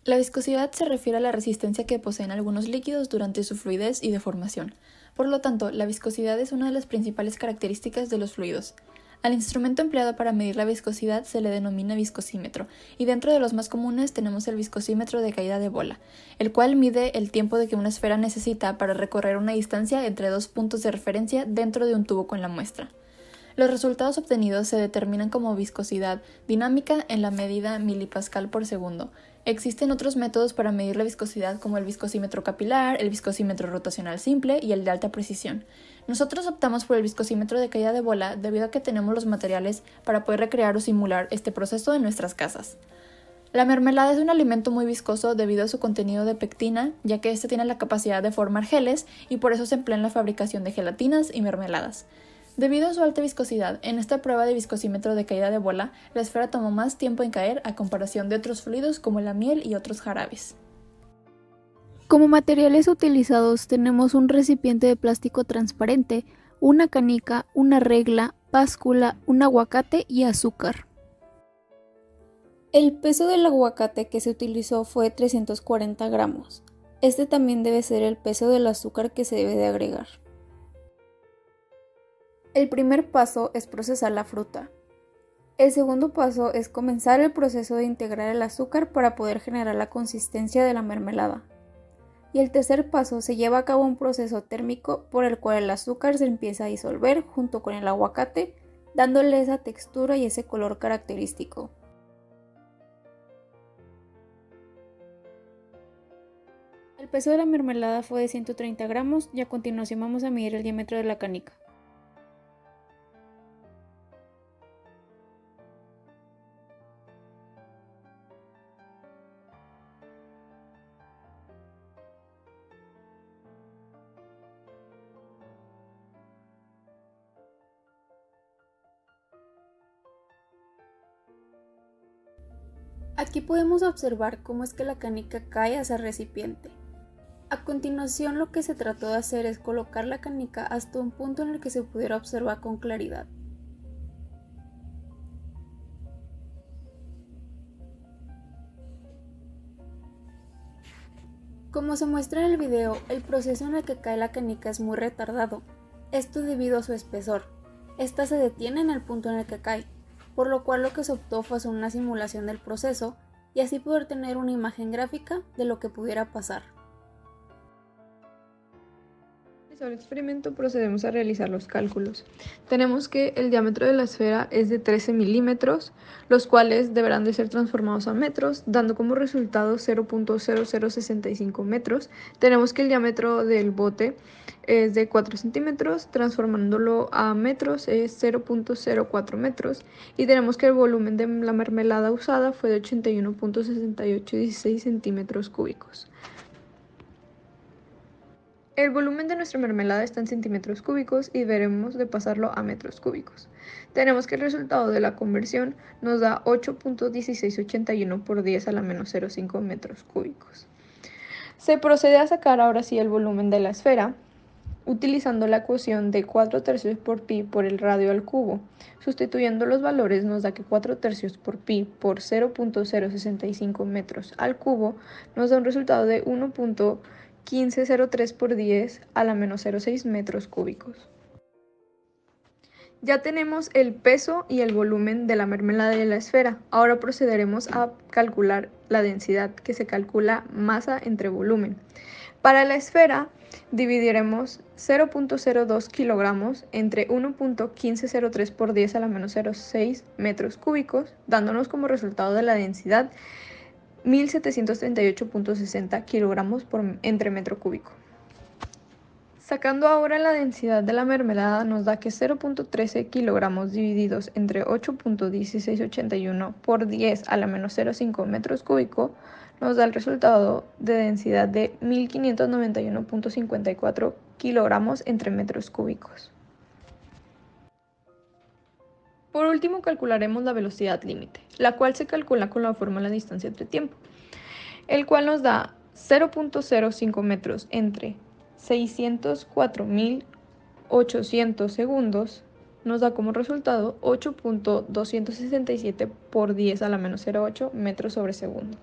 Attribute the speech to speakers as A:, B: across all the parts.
A: La viscosidad se refiere a la resistencia que poseen algunos líquidos durante su fluidez y deformación. Por lo tanto, la viscosidad es una de las principales características de los fluidos. Al instrumento empleado para medir la viscosidad se le denomina viscosímetro, y dentro de los más comunes tenemos el viscosímetro de caída de bola, el cual mide el tiempo de que una esfera necesita para recorrer una distancia entre dos puntos de referencia dentro de un tubo con la muestra. Los resultados obtenidos se determinan como viscosidad dinámica en la medida milipascal por segundo. Existen otros métodos para medir la viscosidad como el viscosímetro capilar, el viscosímetro rotacional simple y el de alta precisión. Nosotros optamos por el viscosímetro de caída de bola debido a que tenemos los materiales para poder recrear o simular este proceso en nuestras casas. La mermelada es un alimento muy viscoso debido a su contenido de pectina, ya que éste tiene la capacidad de formar geles y por eso se emplea en la fabricación de gelatinas y mermeladas. Debido a su alta viscosidad, en esta prueba de viscosímetro de caída de bola, la esfera tomó más tiempo en caer a comparación de otros fluidos como la miel y otros jarabes.
B: Como materiales utilizados tenemos un recipiente de plástico transparente, una canica, una regla, báscula, un aguacate y azúcar. El peso del aguacate que se utilizó fue 340 gramos. Este también debe ser el peso del azúcar que se debe de agregar. El primer paso es procesar la fruta. El segundo paso es comenzar el proceso de integrar el azúcar para poder generar la consistencia de la mermelada. Y el tercer paso se lleva a cabo un proceso térmico por el cual el azúcar se empieza a disolver junto con el aguacate, dándole esa textura y ese color característico. El peso de la mermelada fue de 130 gramos y a continuación vamos a medir el diámetro de la canica. Aquí podemos observar cómo es que la canica cae hacia el recipiente. A continuación lo que se trató de hacer es colocar la canica hasta un punto en el que se pudiera observar con claridad. Como se muestra en el video, el proceso en el que cae la canica es muy retardado, esto debido a su espesor. Esta se detiene en el punto en el que cae, por lo cual lo que se optó fue hacer una simulación del proceso y así poder tener una imagen gráfica de lo que pudiera pasar.
C: Para el experimento procedemos a realizar los cálculos. Tenemos que el diámetro de la esfera es de 13 milímetros, los cuales deberán de ser transformados a metros, dando como resultado 0.0065 metros. Tenemos que el diámetro del bote es de 4 centímetros, transformándolo a metros es 0.04 metros. Y tenemos que el volumen de la mermelada usada fue de 81.6816 centímetros cúbicos. El volumen de nuestra mermelada está en centímetros cúbicos y deberemos de pasarlo a metros cúbicos. Tenemos que el resultado de la conversión nos da 8.1681 por 10 a la menos 0,5 metros cúbicos. Se procede a sacar ahora sí el volumen de la esfera utilizando la ecuación de 4 tercios por pi por el radio al cubo. Sustituyendo los valores nos da que 4 tercios por pi por 0.065 metros al cubo nos da un resultado de 1.1503 por 10 a la menos 0,6 metros cúbicos. Ya tenemos el peso y el volumen de la mermelada de la esfera. Ahora procederemos a calcular la densidad, que se calcula masa entre volumen. Para la esfera dividiremos 0.02 kilogramos entre 1.1503 por 10 a la menos 0,6 metros cúbicos, dándonos como resultado de la densidad 1738.60 kilogramos entre metro cúbico. Sacando ahora la densidad de la mermelada nos da que 0.13 kilogramos divididos entre 8.1681 por 10 a la menos 0,5 metros cúbicos nos da el resultado de densidad de 1591.54 kilogramos entre metros cúbicos. Por último calcularemos la velocidad límite, la cual se calcula con la fórmula de distancia entre tiempo, el cual nos da 0.05 metros entre 604.800 segundos, nos da como resultado 8.267 por 10 a la menos 0,8 metros sobre segundo.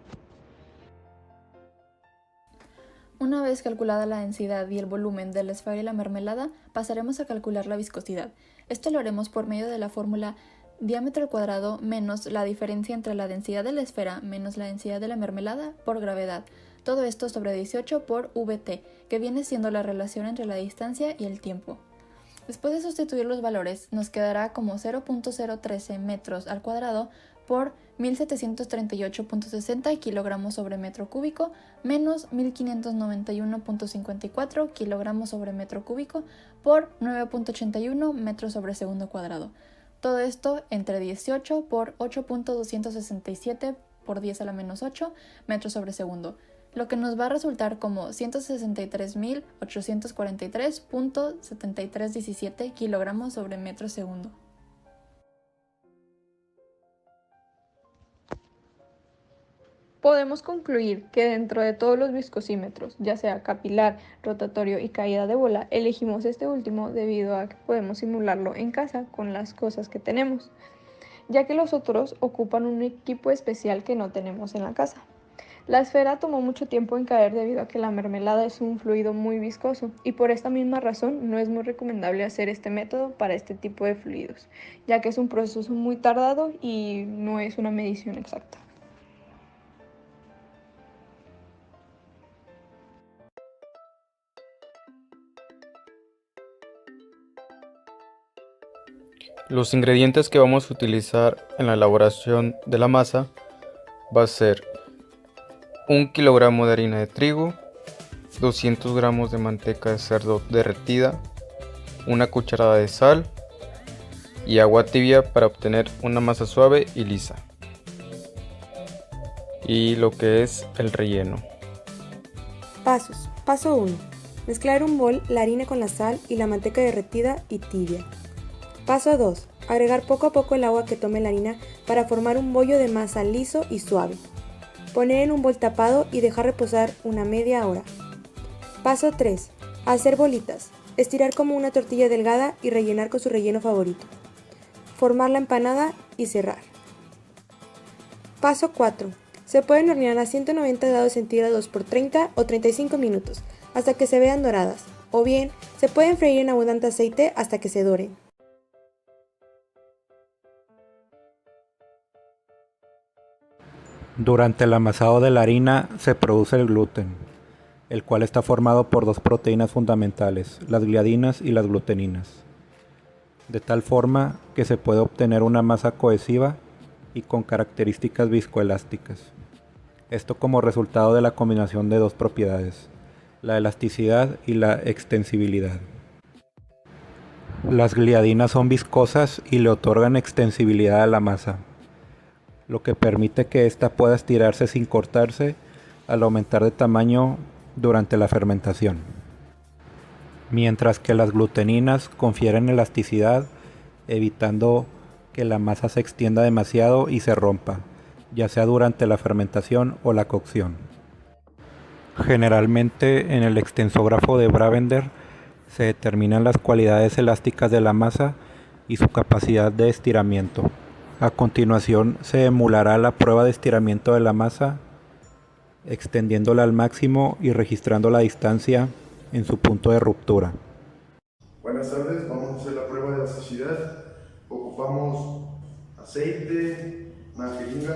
A: Una vez calculada la densidad y el volumen de la esfera y la mermelada, pasaremos a calcular la viscosidad. Esto lo haremos por medio de la fórmula diámetro al cuadrado menos la diferencia entre la densidad de la esfera menos la densidad de la mermelada por gravedad. Todo esto sobre 18 por Vt, que viene siendo la relación entre la distancia y el tiempo. Después de sustituir los valores, nos quedará como 0.013 metros al cuadrado por 1738.60 kilogramos sobre metro cúbico menos 1591.54 kilogramos sobre metro cúbico por 9.81 metros sobre segundo cuadrado. Todo esto entre 18 por 8.267 por 10 a la menos 8 metros sobre segundo, lo que nos va a resultar como 163.843.7317 kilogramos sobre metro segundo.
C: Podemos concluir que dentro de todos los viscosímetros, ya sea capilar, rotatorio y caída de bola, elegimos este último debido a que podemos simularlo en casa con las cosas que tenemos, ya que los otros ocupan un equipo especial que no tenemos en la casa. La esfera tomó mucho tiempo en caer debido a que la mermelada es un fluido muy viscoso y por esta misma razón no es muy recomendable hacer este método para este tipo de fluidos, ya que es un proceso muy tardado y no es una medición exacta.
D: Los ingredientes que vamos a utilizar en la elaboración de la masa va a ser 1 kilogramo de harina de trigo, 200 gramos de manteca de cerdo derretida, una cucharada de sal y agua tibia para obtener una masa suave y lisa. Y lo que es el relleno.
E: Pasos. Paso 1. Mezclar en un bol la harina con la sal y la manteca derretida y tibia. Paso 2. Agregar poco a poco el agua que tome la harina para formar un bollo de masa liso y suave. Poner en un bol tapado y dejar reposar una media hora. Paso 3. Hacer bolitas. Estirar como una tortilla delgada y rellenar con su relleno favorito. Formar la empanada y cerrar. Paso 4. Se pueden hornear a 190 grados centígrados por 30 o 35 minutos hasta que se vean doradas, o bien se pueden freír en abundante aceite hasta que se doren.
F: Durante el amasado de la harina se produce el gluten, el cual está formado por dos proteínas fundamentales, las gliadinas y las gluteninas, de tal forma que se puede obtener una masa cohesiva y con características viscoelásticas. Esto como resultado de la combinación de dos propiedades, la elasticidad y la extensibilidad. Las gliadinas son viscosas y le otorgan extensibilidad a la masa, lo que permite que ésta pueda estirarse sin cortarse al aumentar de tamaño durante la fermentación. Mientras que las gluteninas confieren elasticidad, evitando que la masa se extienda demasiado y se rompa, ya sea durante la fermentación o la cocción. Generalmente en el extensógrafo de Bravender se determinan las cualidades elásticas de la masa y su capacidad de estiramiento. A continuación se emulará la prueba de estiramiento de la masa, extendiéndola al máximo y registrando la distancia en su punto de ruptura.
G: Buenas tardes, vamos a hacer la prueba de elasticidad. Ocupamos aceite, una jeringa,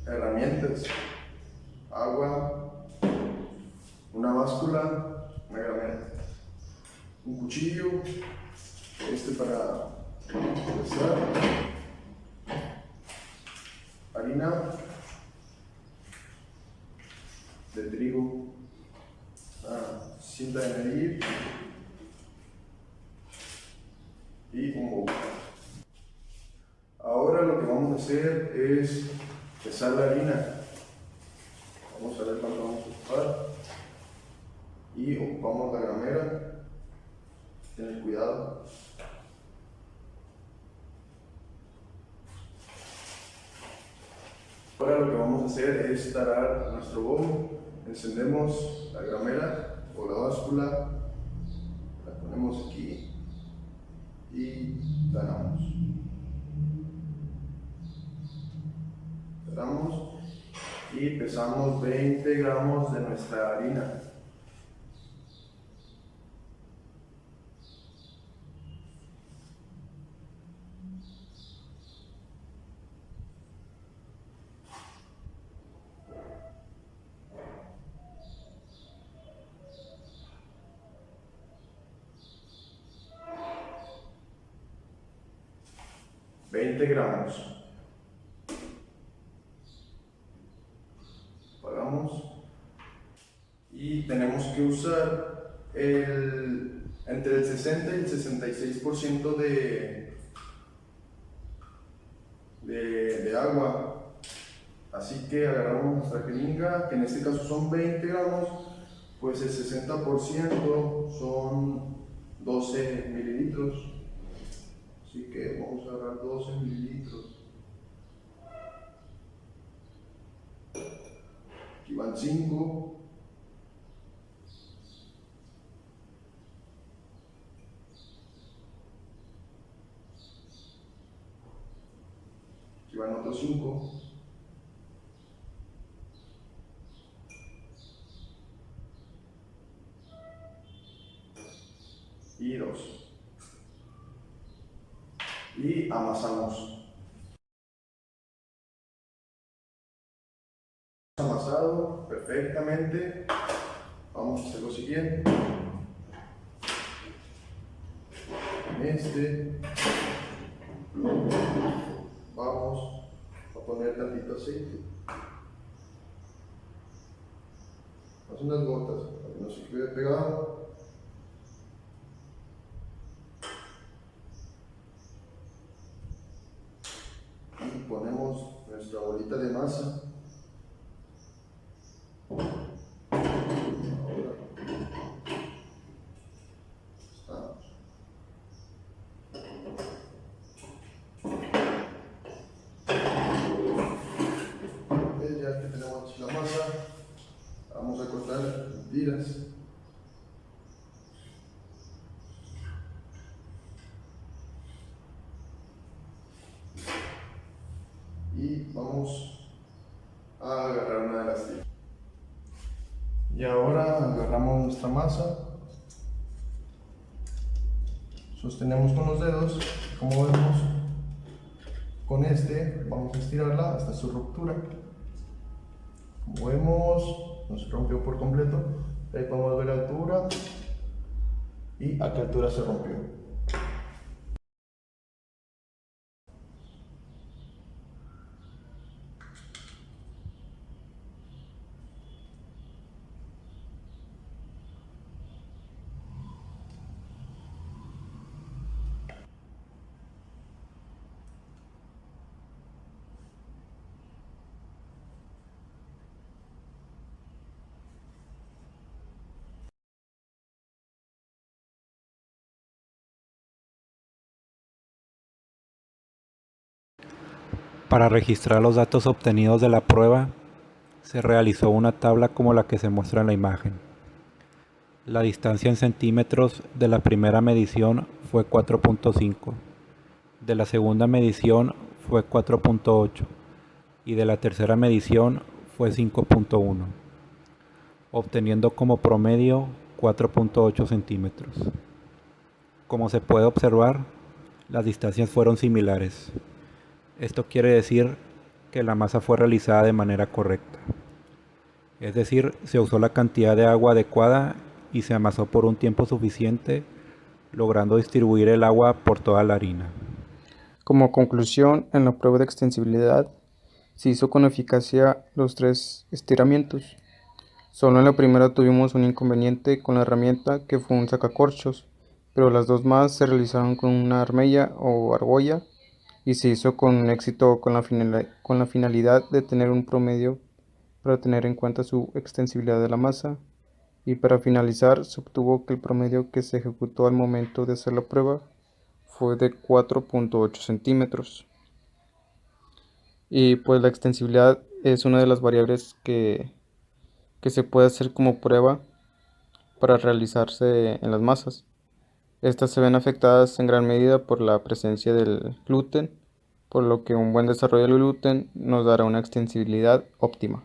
G: herramientas, agua, una báscula, una gramera, un cuchillo, para pesar, harina de trigo, cinta de medir y un bowl. Ahora lo que vamos a hacer es pesar la harina. Vamos a ver cuánto vamos a ocupar y ocupamos la gramera. Ten cuidado. Ahora lo que vamos a hacer es tarar nuestro bowl. Encendemos la gramera o la báscula, la ponemos aquí y taramos. Cerramos y pesamos 20 gramos de nuestra harina. $20. Apagamos. Y tenemos que usar entre el 60 y el 66% de agua. Así que agarramos nuestra jeringa, que en este caso son 20 gramos, pues el 60% son 12 mililitros. Así que vamos a agarrar 12 mililitros. Aquí van 5. Aquí van otros 5. Y 2. Y amasamos. Amasado perfectamente. Vamos a hacer lo siguiente. Vamos a poner tantito aceite. Haz unas gotas para que no se quede pegado. Y ponemos nuestra bolita de masa. Ya que tenemos la masa, vamos a cortar en tiras. Y vamos a agarrar una de las tiras. Y ahora agarramos nuestra masa, sostenemos con los dedos, como vemos, con vamos a estirarla hasta su ruptura. Como vemos, no se rompió por completo. Ahí podemos ver la altura y a qué altura se rompió.
F: Para registrar los datos obtenidos de la prueba, se realizó una tabla como la que se muestra en la imagen. La distancia en centímetros de la primera medición fue 4.5, de la segunda medición fue 4.8 y de la tercera medición fue 5.1, obteniendo como promedio 4.8 centímetros. Como se puede observar, las distancias fueron similares. Esto quiere decir que la masa fue realizada de manera correcta. Es decir, se usó la cantidad de agua adecuada y se amasó por un tiempo suficiente, logrando distribuir el agua por toda la harina.
D: Como conclusión, en la prueba de extensibilidad se hizo con eficacia los 3 estiramientos. Solo en la primera tuvimos un inconveniente con la herramienta, que fue un sacacorchos, pero las 2 más se realizaron con una armella o argolla y se hizo con éxito con la finalidad de tener un promedio para tener en cuenta su extensibilidad de la masa. Y para finalizar, se obtuvo que el promedio que se ejecutó al momento de hacer la prueba fue de 4.8 centímetros. Y pues la extensibilidad es una de las variables que se puede hacer como prueba para realizarse en las masas. Estas se ven afectadas en gran medida por la presencia del gluten por lo que un buen desarrollo del gluten nos dará una extensibilidad óptima.